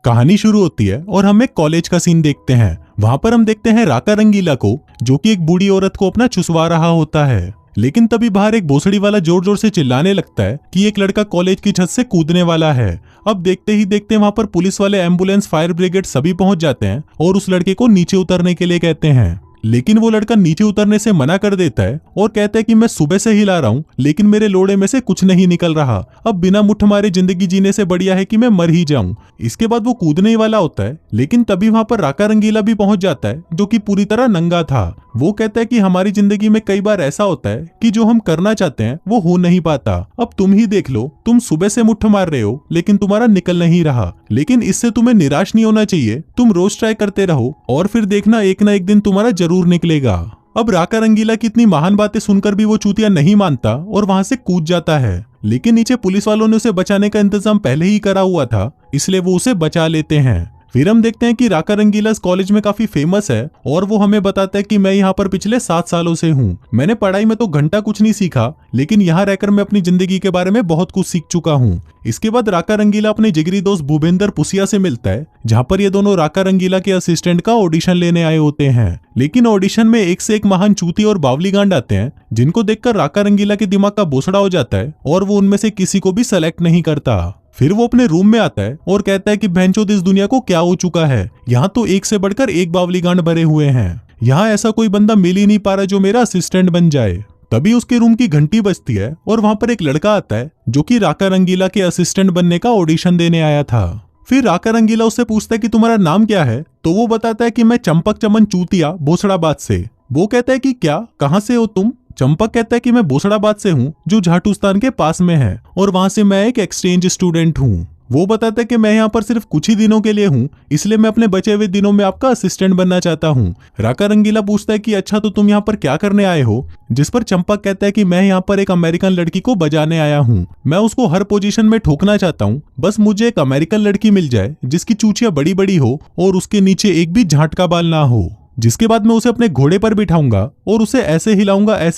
कहानी शुरू होती है और हम एक कॉलेज का सीन देखते हैं। वहां पर हम देखते हैं राका रंगीला को, जो कि एक बूढ़ी औरत को अपना चुसवा रहा होता है। लेकिन तभी बाहर एक भोसड़ी वाला जोर जोर से चिल्लाने लगता है कि एक लड़का कॉलेज की छत से कूदने वाला है। अब देखते ही देखते वहां पर पुलिस वाले, एम्बुलेंस, फायर ब्रिगेड सभी पहुंच जाते हैं और उस लड़के को नीचे उतरने के लिए कहते हैं। लेकिन वो लड़का नीचे उतरने से मना कर देता है और कहता है कि मैं सुबह से हिला रहा हूँ, लेकिन मेरे लोड़े में से कुछ नहीं निकल रहा। अब बिना मुट्ठ मारे जिंदगी जीने से बढ़िया है कि मैं मर ही जाऊं। इसके बाद वो कूदने ही वाला होता है, लेकिन तभी वहां पर राका रंगीला भी पहुंच जाता है, जो कि पूरी तरह नंगा था। वो कहता है कि हमारी जिंदगी में कई बार ऐसा होता है कि जो हम करना चाहते हैं वो हो नहीं पाता। अब तुम ही देख लो, तुम सुबह से मुट्ठ मार रहे हो लेकिन तुम्हारा निकल नहीं रहा। लेकिन इससे तुम्हें निराश नहीं होना चाहिए, तुम रोज ट्राई करते रहो और फिर देखना एक ना एक दिन तुम्हारा जरूर निकलेगा। अब राका रंगीला की इतनी महान बातें सुनकर भी वो चूतिया नहीं मानता और वहां से कूद जाता है। लेकिन नीचे पुलिस वालों ने उसे बचाने का इंतजाम पहले ही करा हुआ था, इसलिए वो उसे बचा लेते हैं। फिर हम देखते हैं कि राका रंगीला इस कॉलेज में काफी फेमस है और वो हमें बताता है कि मैं यहाँ पर पिछले 7 सालों से हूँ। मैंने पढ़ाई में तो घंटा कुछ नहीं सीखा, लेकिन यहाँ रहकर मैं अपनी जिंदगी के बारे में बहुत कुछ सीख चुका हूँ। इसके बाद राका रंगीला अपने जिगरी दोस्त भूपेंद्र पुसिया से मिलता है, जहाँ पर ये दोनों राका रंगीला के असिस्टेंट का ऑडिशन लेने आए होते हैं। लेकिन ऑडिशन में एक से एक महान चूती और बावली गांड आते हैं, जिनको देखकर राका रंगीला के दिमाग का बोसड़ा हो जाता है और वो उनमें से किसी को भी सेलेक्ट नहीं करता। फिर वो अपने रूम में आता है और कहता है कि भैंचोद इस दुनिया को क्या हो चुका है, यहाँ तो एक से बढ़कर एक बावली गांड भरे हुए हैं। यहाँ ऐसा कोई बंदा मिल ही नहीं पा रहा जो मेरा असिस्टेंट बन जाए। तभी उसके रूम की घंटी बजती है और वहां पर एक लड़का आता है, जो कि राका रंगीला के असिस्टेंट बनने का ऑडिशन देने आया था। फिर राका रंगीला उससे पूछता है कि तुम्हारा नाम क्या है, तो वो बताता है कि मैं चंपक चमन चूतिया भोसड़ाबाद से। वो कहता है कि क्या, कहाँ से हो तुम? चंपक कहता है कि मैं भोसड़ाबाद से हूँ, जो झाटुस्तान के पास में है, और वहां से मैं एक एक्सचेंज स्टूडेंट हूँ। वो बताता है कि मैं यहाँ पर सिर्फ कुछ ही दिनों के लिए हूँ, इसलिए मैं अपने बचे हुए दिनों में आपका असिस्टेंट बनना चाहता हूँ। राका रंगीला पूछता है कि अच्छा, तो तुम यहाँ पर क्या करने आए हो? जिस पर चंपक कहता है कि मैं यहाँ पर एक अमेरिकन लड़की को बजाने आया हूँ। मैं उसको हर पोजीशन में ठोकना चाहता हूँ, बस मुझे एक अमेरिकन लड़की मिल जाए जिसकी चूचियां बड़ी बड़ी हो और उसके नीचे एक भी झाट का बाल ना हो। जिसके बाद मैं उसे अपने घोड़े पर बिठाऊंगा और उसे ऐसे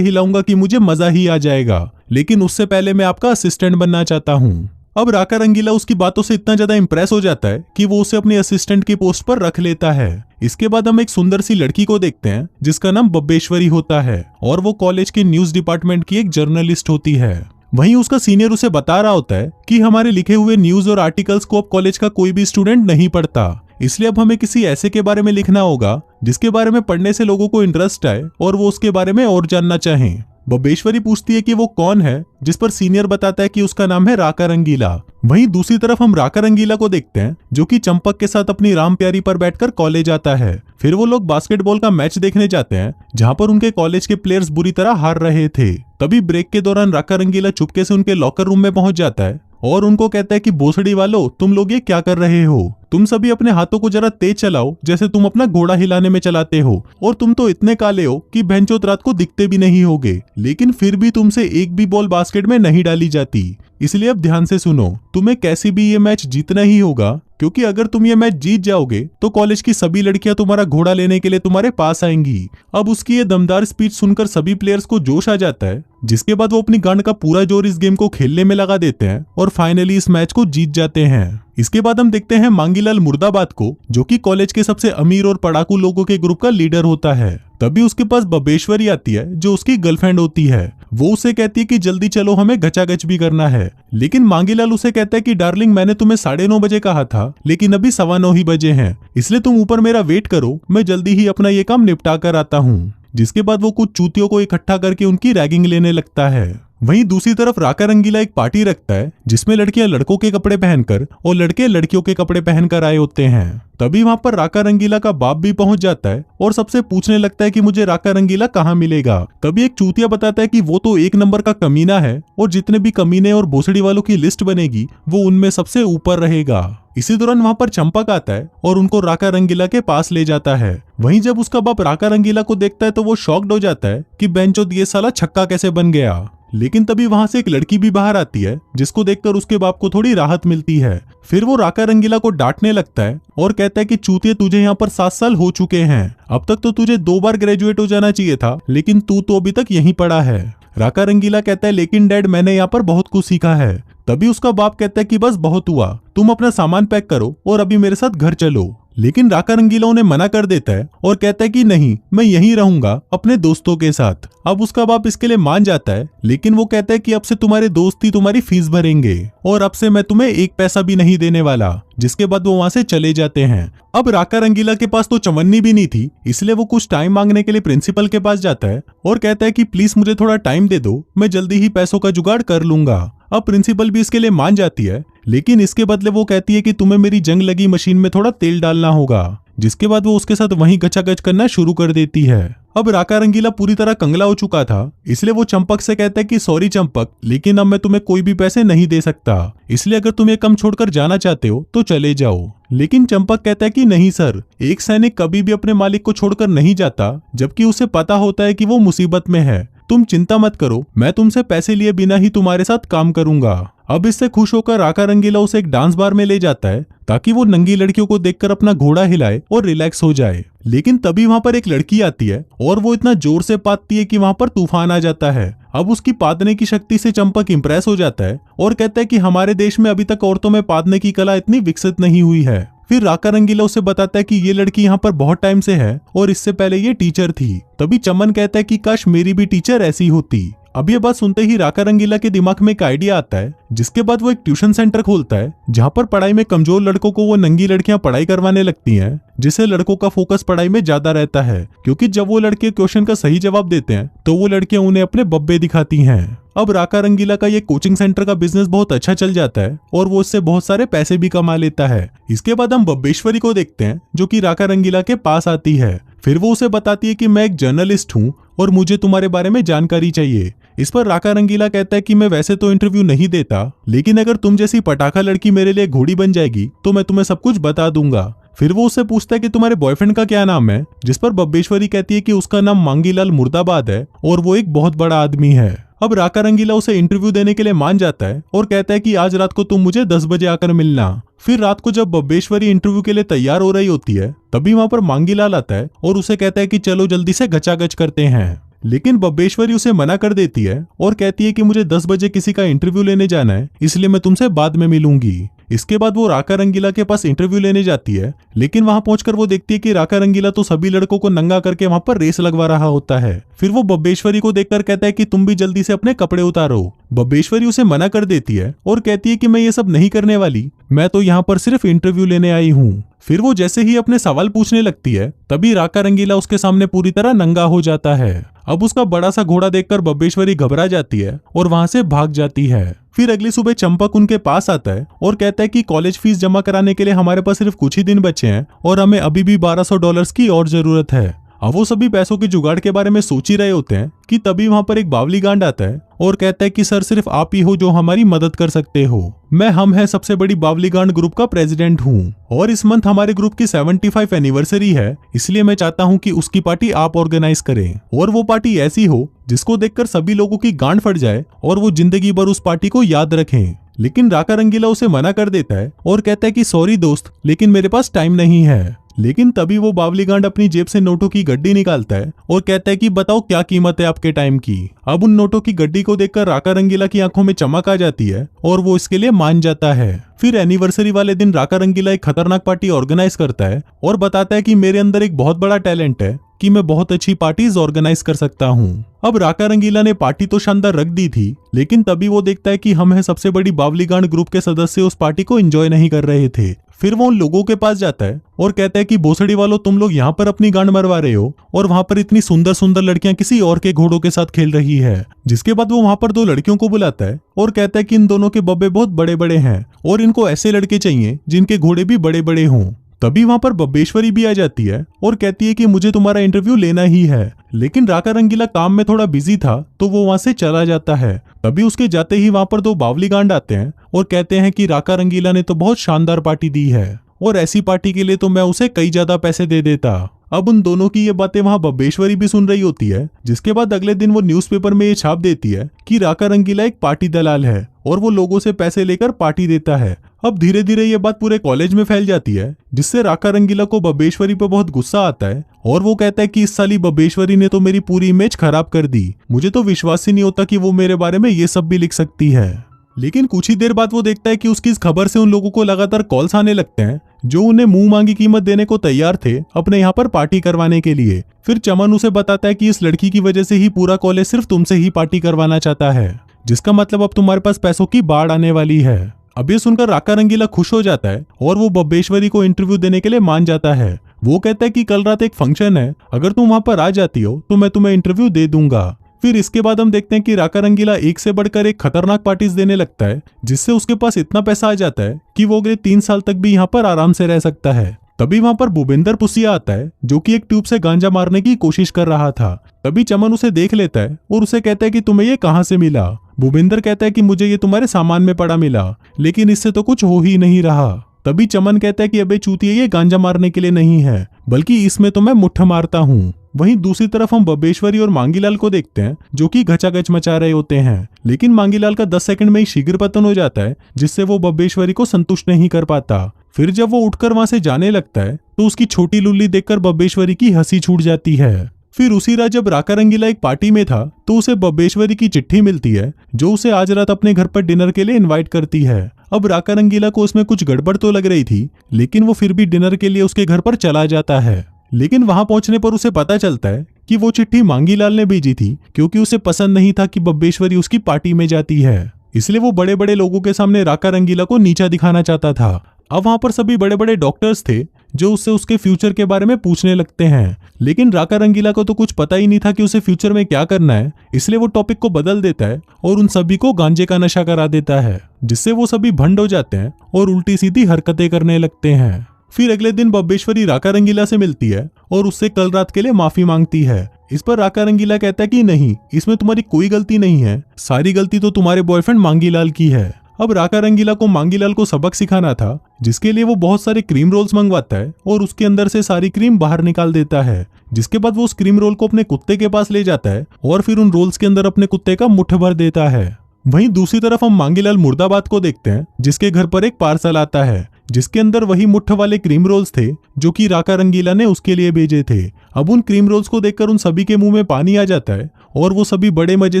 हिलाऊंगा कि मुझे मजा ही आ जाएगा। लेकिन उससे पहले मैं आपका असिस्टेंट बनना चाहता हूँ। अब राका रंगीला उसकी बातों से इतना ज्यादा इंप्रेस हो जाता है कि वो उसे अपनी असिस्टेंट की पोस्ट पर रख लेता है। इसके बाद हम एक सुंदर सी लड़की को देखते हैं, जिसका नाम बब्बेश्वरी होता है और वो कॉलेज के न्यूज डिपार्टमेंट की एक जर्नलिस्ट होती है। वहीं उसका सीनियर उसे बता रहा होता है कि हमारे लिखे हुए न्यूज और आर्टिकल्स को अब कॉलेज का कोई भी स्टूडेंट नहीं पढ़ता, इसलिए अब हमें किसी ऐसे के बारे में लिखना होगा जिसके बारे में पढ़ने से लोगों को इंटरेस्ट आए और वो उसके बारे में और जानना चाहें। बब्बेश्वरी पूछती है कि वो कौन है, जिस पर सीनियर बताता है कि उसका नाम है राका रंगीला। वहीं दूसरी तरफ हम राका रंगीला को देखते हैं, जो कि चंपक के साथ अपनी राम प्यारी पर बैठकर कॉलेज आता है। फिर वो लोग बास्केटबॉल का मैच देखने जाते हैं, जहां पर उनके कॉलेज के प्लेयर्स बुरी तरह हार रहे थे। तभी ब्रेक के दौरान राका रंगीला चुपके से उनके लॉकर रूम में पहुंच जाता है और उनको कहता है कि भोसड़ी वालों, तुम लोग ये क्या कर रहे हो? तुम सभी अपने हाथों को जरा तेज चलाओ, जैसे तुम अपना घोड़ा हिलाने में चलाते हो। और तुम तो इतने काले हो कि भैंचोद रात को दिखते भी नहीं होगे, लेकिन फिर भी तुमसे एक भी बॉल बास्केट में नहीं डाली जाती। इसलिए अब ध्यान से सुनो, तुम्हें कैसे भी ये मैच जीतना ही होगा, क्योंकि अगर तुम ये मैच जीत जाओगे तो कॉलेज की सभी लड़कियां तुम्हारा घोड़ा लेने के लिए तुम्हारे पास आएंगी। अब उसकी ये दमदार स्पीच सुनकर सभी प्लेयर्स को जोश आ जाता है, जिसके बाद वो अपनी गांड का पूरा जोर इस गेम को खेलने में लगा देते हैं और फाइनली इस मैच को जीत जाते हैं। इसके बाद हम देखते हैं मांगीलाल मुर्दाबाद को, जो कि कॉलेज के सबसे अमीर और पढ़ाकू लोगों के ग्रुप का लीडर होता है। तभी उसके पास बब्बेश्वरी आती है, जो उसकी गर्लफ्रेंड होती है। वो उसे कहती है कि जल्दी चलो, हमें गचागच भी करना है। लेकिन मांगीलाल उसे कहता है कि डार्लिंग, मैंने तुम्हें 9:30 बजे कहा था, लेकिन अभी 9:15 ही बजे हैं, इसलिए तुम ऊपर मेरा वेट करो, मैं जल्दी ही अपना ये काम निपटा कर आता हूँ। जिसके बाद वो कुछ चूतियों को इकट्ठा करके उनकी रैगिंग लेने लगता है। वहीं दूसरी तरफ राका रंगीला एक पार्टी रखता है, जिसमें लड़कियां लड़कों के कपड़े पहनकर और लड़के लड़कियों के कपड़े पहनकर आए होते हैं। तभी वहां पर राका रंगीला का बाप भी पहुंच जाता है और सबसे पूछने लगता है कि मुझे राका रंगीला कहाँ मिलेगा। तभी एक चूतिया बताता है कि वो तो 1 नंबर का कमीना है और जितने भी कमीने और भोसड़ी वालों की लिस्ट बनेगी वो उनमें सबसे ऊपर रहेगा। इसी दौरान वहां पर चंपक आता है और उनको राका रंगीला के पास ले जाता है। वहीं जब उसका बाप राका रंगीला को देखता है तो वो शॉक्ड हो जाता है कि बेंचोद ये साला छक्का कैसे बन गया। लेकिन तभी वहां से एक लड़की भी बाहर आती है, जिसको देखकर उसके बाप को थोड़ी राहत मिलती है। फिर वो राका रंगीला को डांटने लगता है और कहता है कि चूतिए, तुझे यहाँ पर 7 साल हो चुके हैं, अब तक तो तुझे 2 बार ग्रेजुएट हो जाना चाहिए था, लेकिन तू तो अभी तक यहीं पड़ा है। राका रंगीला कहता है लेकिन डैड मैंने यहाँ पर बहुत कुछ सीखा है। तभी उसका बाप कहता है कि बस बहुत हुआ, तुम अपना सामान पैक करो और अभी मेरे साथ घर चलो। लेकिन राका रंगीला उन्हें मना कर देता है और कहता है कि नहीं, मैं यहीं रहूंगा अपने दोस्तों के साथ। अब उसका बाप इसके लिए मान जाता है, लेकिन वो कहता है कि अब से तुम्हारे दोस्त ही तुम्हारी फीस भरेंगे और अब से मैं तुम्हें एक पैसा भी नहीं देने वाला। जिसके बाद वो वहां से चले जाते हैं। अब राका रंगीला के पास तो चवन्नी भी नहीं थी, इसलिए वो कुछ टाइम मांगने के लिए प्रिंसिपल के पास जाता है और कहता है कि प्लीज मुझे थोड़ा टाइम दे दो, मैं जल्दी ही पैसों का जुगाड़ कर लूंगा। अब प्रिंसिपल भी इसके लिए मान जाती है, लेकिन इसके बदले वो कहती है कि तुम्हें मेरी जंग लगी मशीन में थोड़ा तेल डालना होगा। जिसके बाद वो उसके साथ वहीं गचागच करना शुरू कर देती है। अब राका रंगीला पूरी तरह कंगला हो चुका था, इसलिए वो चंपक से कहता है कि सॉरी चंपक, लेकिन अब मैं तुम्हें कोई भी पैसे नहीं दे सकता, इसलिए अगर तुम ये काम छोड़कर जाना चाहते हो तो चले जाओ। लेकिन चंपक कहता है कि नहीं सर, एक सैनिक कभी भी अपने मालिक को छोड़कर नहीं जाता जबकि उसे पता होता है कि वो मुसीबत में है। तुम चिंता मत करो, मैं तुमसे पैसे लिए बिना ही तुम्हारे साथ काम करूंगा। अब इससे खुश होकर राका रंगीला उसे एक डांस बार में ले जाता है ताकि वो नंगी लड़कियों को देखकर अपना घोड़ा हिलाए और रिलैक्स हो जाए। लेकिन तभी वहां पर एक लड़की आती है और वो इतना जोर से पादती है कि वहां पर तूफान आ जाता है। अब उसकी पादने की शक्ति से चंपक इंप्रेस हो जाता है और कहता है कि हमारे देश में अभी तक औरतों में पादने की कला इतनी विकसित नहीं हुई है। फिर राका रंगीला उसे बताता है कि ये लड़की यहाँ पर बहुत टाइम से है और इससे पहले ये टीचर थी। तभी चमन कहता है कि काश मेरी भी टीचर ऐसी होती। अब ये बात सुनते ही राका रंगीला के दिमाग में एक आइडिया आता है, जिसके बाद वो एक ट्यूशन सेंटर खोलता है जहाँ पर पढ़ाई में कमजोर लड़कों को वो नंगी लड़कियां पढ़ाई करवाने लगती हैं, जिससे लड़कों का फोकस पढ़ाई में ज्यादा रहता है, क्योंकि जब वो लड़के क्वेश्चन का सही जवाब देते हैं तो वो लड़कियां उन्हें अपने बब्बे दिखाती हैं। अब राका रंगीला का ये कोचिंग सेंटर का बिजनेस बहुत अच्छा चल जाता है और वो इससे बहुत सारे पैसे भी कमा लेता है। इसके बाद हम बब्बेश्वरी को देखते हैं जो कि राका रंगीला के पास आती है। फिर वो उसे बताती है कि मैं एक जर्नलिस्ट हूँ और मुझे तुम्हारे बारे में जानकारी चाहिए। इस पर राका रंगीला कहता है कि मैं वैसे तो इंटरव्यू नहीं देता, लेकिन अगर तुम जैसी पटाखा लड़की मेरे लिए घोड़ी बन जाएगी तो मैं तुम्हें सब कुछ बता दूंगा। फिर वो उससे पूछता है कि तुम्हारे बॉयफ्रेंड का क्या नाम है, जिस पर बब्बेश्वरी कहती है कि उसका नाम मांगीलाल मुर्दाबाद है और वो एक बहुत बड़ा आदमी है। अब राका रंगीला उसे इंटरव्यू देने के लिए मान जाता है और कहता है कि आज रात को तुम मुझे 10 बजे आकर मिलना। फिर रात को जब बब्बेश्वरी इंटरव्यू के लिए तैयार हो रही होती है तभी वहां पर मांगीलाल आता है और उसे कहता है कि चलो जल्दी से गचागच करते हैं। लेकिन बब्बेश्वरी उसे मना कर देती है और कहती है कि मुझे 10 बजे किसी का इंटरव्यू लेने जाना है, इसलिए मैं तुमसे बाद में मिलूंगी। इसके बाद वो राका रंगीला के पास इंटरव्यू लेने जाती है, लेकिन वहां पहुंचकर वो देखती है कि राका रंगीला तो सभी लड़कों को नंगा करके वहां पर रेस लगवा रहा होता है। फिर वो बब्बेश्वरी को देखकर कहता है कि तुम भी जल्दी से अपने कपड़े उतारो। बब्बेश्वरी उसे मना कर देती है और कहती है कि मैं ये सब नहीं करने वाली, मैं तो यहाँ पर सिर्फ इंटरव्यू लेने आई हूँ। फिर वो जैसे ही अपने सवाल पूछने लगती है तभी राका रंगीला उसके सामने पूरी तरह नंगा हो जाता है। अब उसका बड़ा सा घोड़ा देखकर बब्बेश्वरी घबरा जाती है और वहां से भाग जाती है। फिर अगली सुबह चंपक उनके पास आता है और कहता है कि कॉलेज फीस जमा कराने के लिए हमारे पास सिर्फ कुछ ही दिन बचे हैं और हमें अभी भी $1200 की और जरूरत है। अब वो सभी पैसों के जुगाड़ के बारे में सोच ही रहे होते हैं कि तभी वहां पर एक बावली गांड आता है और कहता है कि सर सिर्फ आप ही हो जो हमारी मदद कर सकते हो। मैं हम है सबसे बड़ी बावली गांड ग्रुप का प्रेसिडेंट हूँ और इस मंथ हमारे ग्रुप की 75 एनिवर्सरी है, इसलिए मैं चाहता हूँ कि उसकी पार्टी आप ऑर्गेनाइज करें और वो पार्टी ऐसी हो जिसको देखकर सभी लोगों की गांड फट जाए और वो जिंदगी भर उस पार्टी को याद रखें। लेकिन राका रंगीला उसे मना कर देता है और कहता है कि सॉरी दोस्त, लेकिन मेरे पास टाइम नहीं है। लेकिन तभी वो बावली गांड अपनी जेब से नोटों की गड्डी निकालता है और कहता है कि बताओ क्या कीमत है आपके टाइम की। अब उन नोटों की गड्डी को देखकर राका रंगीला की आंखों में चमक आ जाती है और वो इसके लिए मान जाता है। फिर एनिवर्सरी वाले दिन राका रंगीला एक खतरनाक पार्टी ऑर्गेनाइज करता है और बताता है कि मेरे अंदर एक बहुत बड़ा टैलेंट है कि मैं बहुत अच्छी पार्टीज ऑर्गेनाइज कर सकता हूँ। अब राका रंगीला ने पार्टी तो शानदार रख दी थी, लेकिन तभी वो देखता है कि हम है सबसे बड़ी बावली गांड ग्रुप के सदस्य उस पार्टी को एंजॉय नहीं कर रहे थे। फिर वो उन लोगों के पास जाता है और कहता है कि भोसड़ी वालों, तुम लोग यहाँ पर अपनी गांड मरवा रहे हो और वहां पर इतनी सुंदर सुंदर लड़कियां किसी और के घोड़ों के साथ खेल रही है। जिसके बाद वो वहां पर 2 लड़कियों को बुलाता है और कहता है कि इन दोनों के बब्बे बहुत बड़े बड़े हैं और इनको ऐसे लड़के चाहिए जिनके घोड़े भी बड़े बड़े हों। तभी वहां पर बब्बेश्वरी भी आ जाती है और कहती है कि मुझे तुम्हारा इंटरव्यू लेना ही है। लेकिन राका रंगीला काम में थोड़ा बिजी था तो वो वहां से चला जाता है। तभी उसके जाते ही वहां पर 2 बावली गांड आते हैं और कहते हैं कि राका रंगीला ने तो बहुत शानदार पार्टी दी है और ऐसी पार्टी के लिए तो मैं उसे कई ज्यादा पैसे दे देता। अब उन दोनों की ये बातें वहां बब्बेश्वरी भी सुन रही होती है, जिसके बाद अगले दिन वो न्यूज़पेपर में ये छाप देती है कि राका रंगीला एक पार्टी दलाल है और वो लोगों से पैसे लेकर पार्टी देता है। अब धीरे धीरे ये बात पूरे कॉलेज में फैल जाती है, जिससे राका रंगीला को बब्बेश्वरी पर बहुत गुस्सा आता है और वो कहता है कि इस साली बब्बेश्वरी ने तो मेरी पूरी इमेज खराब कर दी। मुझे तो विश्वास ही नहीं होता कि वो मेरे बारे में ये सब भी लिख सकती है। लेकिन कुछ ही देर बाद वो देखता है कि उसकी इस खबर से उन लोगों को लगातार कॉल्स आने लगते हैं जो उन्हें मुंह मांगी कीमत देने को तैयार थे अपने यहाँ पर पार्टी करवाने के लिए। फिर चमन उसे बताता है कि इस लड़की की वजह से ही पूरा कॉलेज सिर्फ तुमसे ही पार्टी करवाना चाहता है, जिसका मतलब अब तुम्हारे पास पैसों की बाढ़ आने वाली है। अब ये सुनकर राका रंगीला खुश हो जाता है और वो बब्बेश्वरी को इंटरव्यू देने के लिए मान जाता है। वो कहता है कि कल रात एक फंक्शन है, अगर तुम वहां पर आ जाती हो तो मैं तुम्हें इंटरव्यू दे दूंगा। फिर इसके बाद हम देखते हैं कि राका रंगीला एक से बढ़कर एक खतरनाक पार्टीज देने लगता है, जिससे उसके पास इतना पैसा आ जाता है कि वो अगले 3 साल तक भी यहाँ पर आराम से रह सकता है। तभी वहां पर भूपेंद्र पुसिया आता है जो कि एक ट्यूब से गांजा मारने की कोशिश कर रहा था। तभी चमन उसे देख लेता है और उसे कहता है कि तुम्हें ये कहाँ से मिला। भूपेंद्र कहता है कि मुझे ये तुम्हारे सामान में पड़ा मिला, लेकिन इससे तो कुछ हो ही नहीं रहा। तभी चमन कहता है कि अबे चूतिया, ये गांजा मारने के लिए नहीं है, बल्कि इसमें तो मैं मुट्ठ मारता हूँ। वहीं दूसरी तरफ हम बब्बेश्वरी और मांगीलाल को देखते हैं जो कि घचाघच मचा रहे होते हैं, लेकिन मांगीलाल का 10 सेकंड में ही शीघ्र पतन हो जाता है, जिससे वो बब्बेश्वरी को संतुष्ट नहीं कर पाता। फिर जब वो उठकर वहां से जाने लगता है तो उसकी छोटी लुल्ली देखकर बब्बेश्वरी की हंसी छूट जाती है। फिर उसी रात जब राका रंगीला एक पार्टी में था तो उसे बब्बेश्वरी की चिट्ठी मिलती है जो उसे आज रात अपने घर पर डिनर के लिए इनवाइट करती है। अब राका रंगीला को उसमें कुछ गड़बड़ तो लग रही थी, लेकिन वो फिर भी डिनर के लिए उसके घर पर चला जाता है। लेकिन वहां पहुंचने पर उसे पता चलता है कि वो चिट्ठी मांगीलाल ने भेजी थी, क्योंकि उसे पसंद नहीं था कि बब्बेश्वरी उसकी पार्टी में जाती है। इसलिए वो बड़े बड़े लोगों के सामने राका रंगीला को नीचा दिखाना चाहता था। अब वहां पर सभी बड़े बड़े डॉक्टर्स थे जो उससे उसके फ्यूचर के बारे में पूछने लगते हैं, लेकिन राका रंगीला को तो कुछ पता ही नहीं था कि उसे फ्यूचर में क्या करना है। इसलिए वो टॉपिक को बदल देता है और उन सभी को गांजे का नशा करा देता है, जिससे वो सभी भंड हो जाते हैं और उल्टी सीधी हरकतें करने लगते हैं। फिर अगले दिन बब्बेश्वरी राका रंगीला से मिलती है और उससे कल रात के लिए माफी मांगती है। इस पर राका रंगीला कहता है कि नहीं, इसमें तुम्हारी कोई गलती नहीं है, सारी गलती तो तुम्हारे बॉयफ्रेंड मांगीलाल की है। अब राका रंगीला को मांगीलाल को सबक सिखाना था, जिसके लिए वो बहुत सारे क्रीम रोल्स मंगवाता है और उसके अंदर से सारी क्रीम बाहर निकाल देता है। जिसके बाद वो उस क्रीम रोल को अपने कुत्ते के पास ले जाता है और फिर उन रोल्स के अंदर अपने कुत्ते का मुट्ठ भर देता है। वहीं दूसरी तरफ हम मांगीलाल मुर्दाबाद को देखते हैं, जिसके घर पर एक पार्सल आता है जिसके अंदर वही मुट्ठ वाले क्रीम रोल्स थे जो कि राका रंगीला ने उसके लिए भेजे थे। अब उन क्रीम रोल्स को देखकर उन सभी के मुंह में पानी आ जाता है और वो सभी बड़े मजे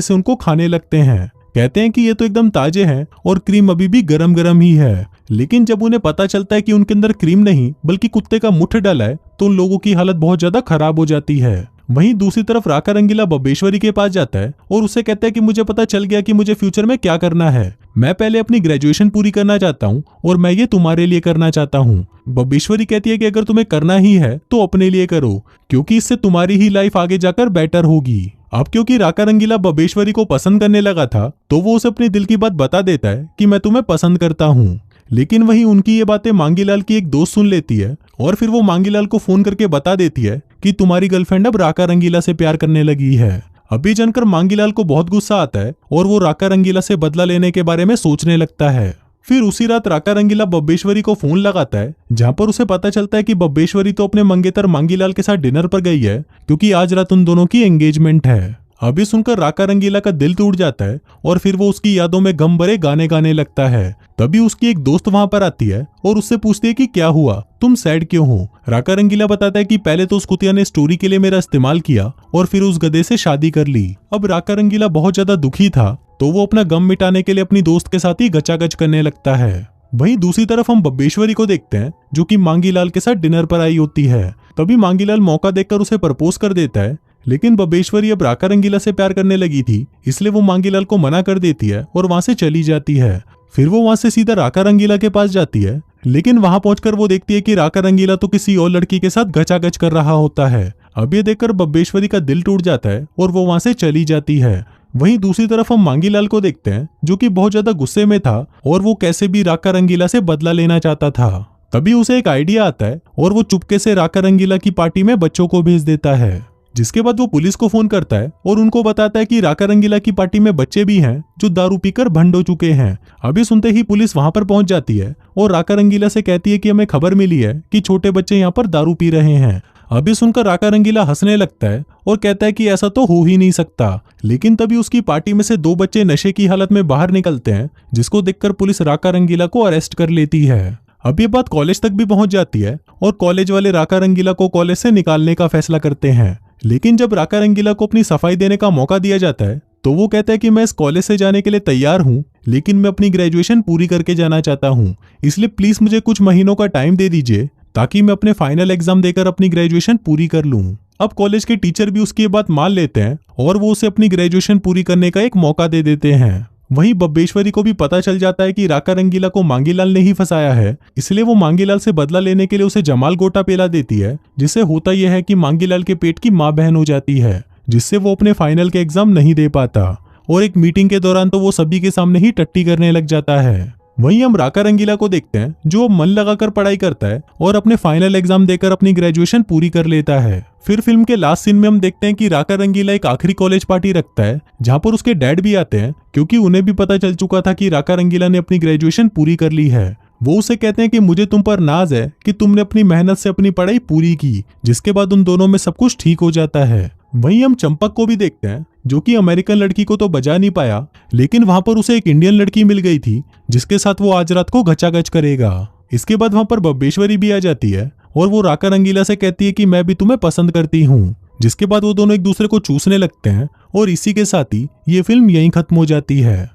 से उनको खाने लगते हैं। कहते हैं कि ये तो एकदम ताजे हैं और क्रीम अभी भी गरम गरम ही है। लेकिन जब उन्हें पता चलता है कि उनके अंदर क्रीम नहीं बल्कि कुत्ते का मुट्ठ डाला है तो उन लोगों की हालत बहुत ज्यादा खराब हो जाती है। वहीं दूसरी तरफ राका रंगीला बब्बेश्वरी के पास जाता है और उससे कहता है कि मुझे पता चल गया कि मुझे फ्यूचर में क्या करना है। मैं पहले अपनी ग्रेजुएशन पूरी करना चाहता हूँ और मैं ये तुम्हारे लिए करना चाहता हूँ। बब्बेश्वरी कहती है कि अगर तुम्हें करना ही है तो अपने लिए करो, क्योंकि इससे तुम्हारी ही लाइफ आगे जाकर बेटर होगी। अब क्योंकि राका रंगीला बब्बेश्वरी को पसंद करने लगा था तो वो उसे अपने दिल की बात बता देता है कि मैं तुम्हें पसंद करता हूँ। लेकिन वहीं उनकी ये बातें मांगीलाल की एक दोस्त सुन लेती है और फिर वो मांगीलाल को फोन करके बता देती है कि तुम्हारी गर्लफ्रेंड अब राका रंगीला से प्यार करने लगी है। अभी जानकर मांगीलाल को बहुत गुस्सा आता है और वो राका रंगीला से बदला लेने के बारे में सोचने लगता है। फिर उसी रात राका रंगीला बब्बेश्वरी को फोन लगाता है, जहां पर उसे पता चलता है कि बब्बेश्वरी तो अपने मंगेतर मांगीलाल के साथ डिनर पर गई है, क्योंकि आज रात उन दोनों की एंगेजमेंट है। अभी सुनकर राका रंगीला का दिल टूट जाता है और फिर वो उसकी यादों में गम भरे गाने गाने लगता है। तभी उसकी एक दोस्त वहां पर आती है और उससे पूछती है कि क्या हुआ, तुम सैड क्यों हो। राका रंगीला बताता है कि पहले तो उस कुतिया ने स्टोरी के लिए मेरा इस्तेमाल किया और फिर उस गधे से शादी कर ली। अब राका रंगीला बहुत ज्यादा दुखी था तो वो अपना गम मिटाने के लिए अपनी दोस्त के साथ ही गचागच करने लगता है। वहीं दूसरी तरफ हम बब्बेश्वरी को देखते हैं जो कि मांगीलाल के साथ डिनर पर आई होती है। तभी मांगीलाल मौका देखकर उसे प्रपोज कर देता है, लेकिन बब्बेश्वरी अब राका रंगीला से प्यार करने लगी थी, इसलिए वो मांगीलाल को मना कर देती है और वहां से चली जाती है। फिर वो वहां से सीधा राका रंगीला के पास जाती है, लेकिन वहां पहुंचकर वो देखती है कि राका रंगीला तो किसी और लड़की के साथ गचागच कर रहा होता है। अब ये देखकर बब्बेश्वरी का दिल टूट जाता है और वो वहां से चली जाती है। वहीं दूसरी तरफ हम मांगीलाल को देखते हैं जो कि बहुत ज्यादा गुस्से में था और वो कैसे भी राका रंगीला से बदला लेना चाहता था। तभी उसे एक आइडिया आता है और वो चुपके से राका रंगीला की पार्टी में बच्चों को भेज देता है। जिसके बाद वो पुलिस को फोन करता है और उनको बताता है कि राका रंगीला की पार्टी में बच्चे भी हैं जो दारू पीकर भंड हो चुके हैं। अभी सुनते ही पुलिस वहां पर पहुंच जाती है और राका रंगीला से कहती है कि हमें खबर मिली है कि छोटे बच्चे यहाँ पर दारू पी रहे हैं। अब ये सुनकर राका रंगीला हंसने लगता है और कहता है कि ऐसा तो हो ही नहीं सकता। लेकिन तभी उसकी पार्टी में से 2 बच्चे नशे की हालत में बाहर निकलते हैं, जिसको देखकर पुलिस राका रंगीला को अरेस्ट कर लेती है। अब ये बात कॉलेज तक भी पहुंच जाती है और कॉलेज वाले राका रंगीला को कॉलेज से निकालने का फैसला करते हैं। लेकिन जब राका रंगीला को अपनी सफाई देने का मौका दिया जाता है तो वो कहता है कि मैं इस कॉलेज से जाने के लिए तैयार हूँ, लेकिन मैं अपनी ग्रेजुएशन पूरी करके जाना चाहता हूँ, इसलिए प्लीज मुझे कुछ महीनों का टाइम दे दीजिए ताकि मैं अपने फाइनल एग्जाम देकर अपनी ग्रेजुएशन पूरी कर लूँ। अब कॉलेज के टीचर भी उसकी ये बात मान लेते हैं और वो उसे अपनी ग्रेजुएशन पूरी करने का एक मौका दे देते हैं। वहीं बब्बेश्वरी को भी पता चल जाता है कि राका रंगीला को मांगीलाल ने ही फंसाया है, इसलिए वो मांगीलाल से बदला लेने के लिए उसे जमाल गोटा पेला देती है, जिससे होता यह है कि मांगीलाल के पेट की माँ बहन हो जाती है, जिससे वो अपने फाइनल के एग्जाम नहीं दे पाता और एक मीटिंग के दौरान तो वो सभी के सामने ही टट्टी करने लग जाता है। वहीं हम राका रंगीला को देखते हैं जो मन लगाकर पढ़ाई करता है और अपने फाइनल एग्जाम देकर अपनी ग्रेजुएशन पूरी कर लेता है। फिर फिल्म के लास्ट सीन में हम देखते हैं कि राका रंगीला एक आखिरी कॉलेज पार्टी रखता है जहां पर उसके डैड भी आते हैं, क्योंकि उन्हें भी पता चल चुका था कि राका रंगीला ने अपनी ग्रेजुएशन पूरी कर ली है। वो उसे कहते हैं कि मुझे तुम पर नाज है कि तुमने अपनी मेहनत से अपनी पढ़ाई पूरी की, जिसके बाद उन दोनों में सब कुछ ठीक हो जाता है। वहीं हम चंपक को भी देखते हैं जो कि अमेरिकन लड़की को तो बजा नहीं पाया, लेकिन वहां पर उसे एक इंडियन लड़की मिल गई थी जिसके साथ वो आज रात को गचागच करेगा। इसके बाद वहां पर बब्बेश्वरी भी आ जाती है और वो राका रंगीला से कहती है कि मैं भी तुम्हें पसंद करती हूँ, जिसके बाद वो दोनों एक दूसरे को चूसने लगते हैं और इसी के साथ ही ये फिल्म यहीं खत्म हो जाती है।